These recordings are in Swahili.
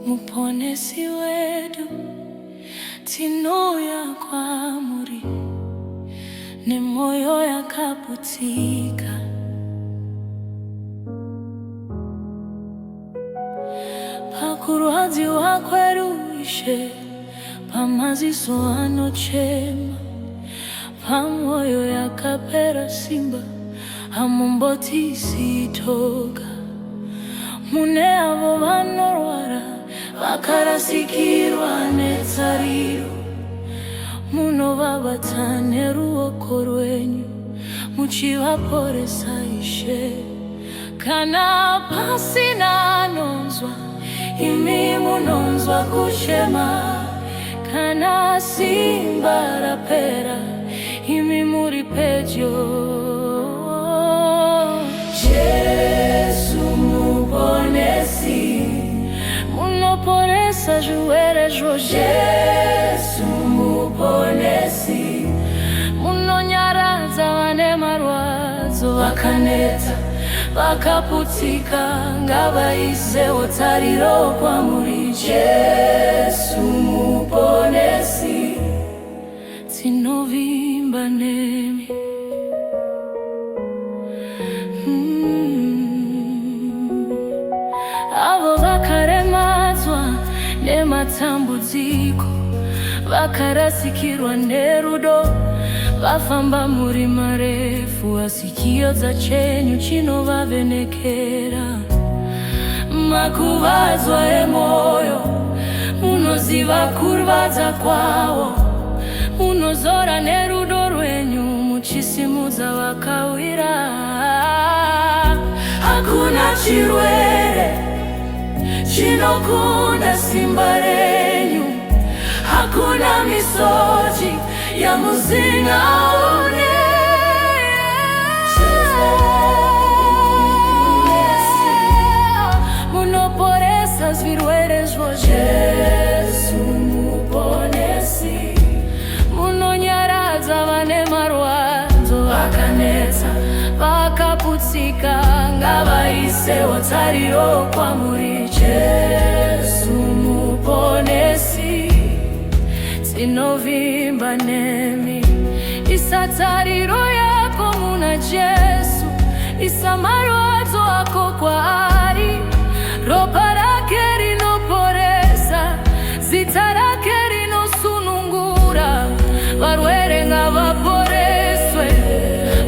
muponesi wedu tino yakwamuri nemoyo yakaputika. Pakurwadziwa kwedu Ishe, pamaziso anochema, pamoyo yakapera simba hamumboti sitoka. Mune avo vanorwara vakarasikirwa netsariro, munovabata neruoko rwenyu muchivaporesa Ishe. Kana pasina anonzwa, imi munonzwa kuchema. Kana simba rapera, imi muri pedyo. Jesu muponesi, munoporesa zviwerezvo. Jesu muponesi, munonyaradza vane marwadzo vakaneta vakaputika. Ngavaisewo tariro kwamuri. Jesu muponesi, tinovimba nemi. Avo vakaremadzwa nematambudziko, vakarasikirwa nerudo, vafamba muri marefu, asi chiedza chenyu chinovavhenekera. Makuvadzwa emoyo, munoziva kurwadza kwavo, munozora nerudo rwenyu muchisimudza vakawira. Hakuna chirwere chinokunda simba renyu, hakuna misodzi yamusingaone. Munoporesa zvirwerezvo. Jesu muponesi, munonyaradza vane marwadzo vakanetsa vakaputika. Ngavaisewo tariro kwamuri. Jesu muponesi, tinovimba nemi. Isa tariro yako muna Jesu, isa marwadzo ako kwaari. Ropa rake rinoporesa, zita rake rinosunungura. Varwere ngavaporeswe,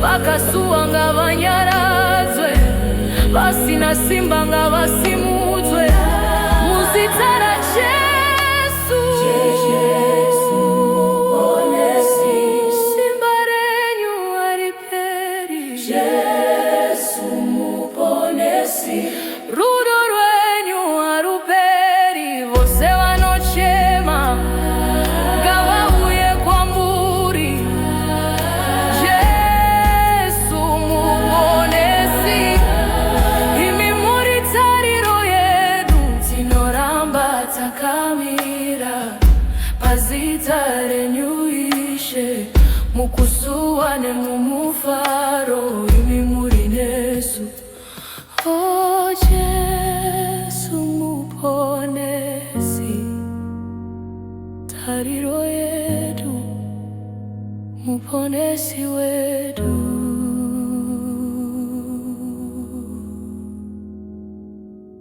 vakasuwa ngavanyaradzwe, vasina simba ngavasimudzwe muzita ra Jesu. Simba renyu hariperi. Jesu muponesi, rudo rwenyu haruperi. Vose vanochema ngavauye kwamuri. Jesu muponesi, imi muri tariro yedu. Tinoramba takamira pazita renyu Ishe, mukusuwa nemumufaro, imi muri nesu. Oh Jesu muponesi, tariro yedu, muponesi wedu.